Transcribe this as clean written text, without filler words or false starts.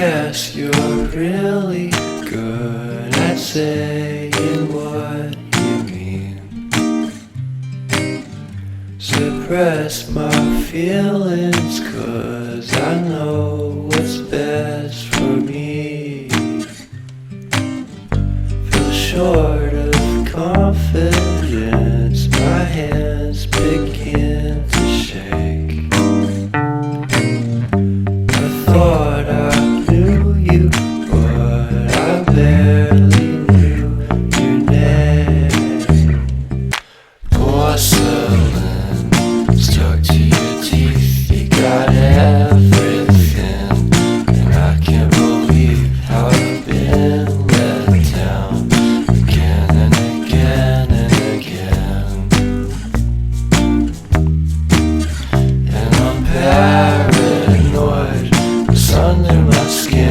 guess you're really good at saying what you mean. Suppress my feelings, 'cause I know what's best for me. Feel short of confidence, my hands begin to shake. I thought I knew you, but I barely knew your name. Porcelain stuck to your teeth, you got everything, and I can't believe how I've been let down again and again and again. And I'm paranoid, what's under my skin.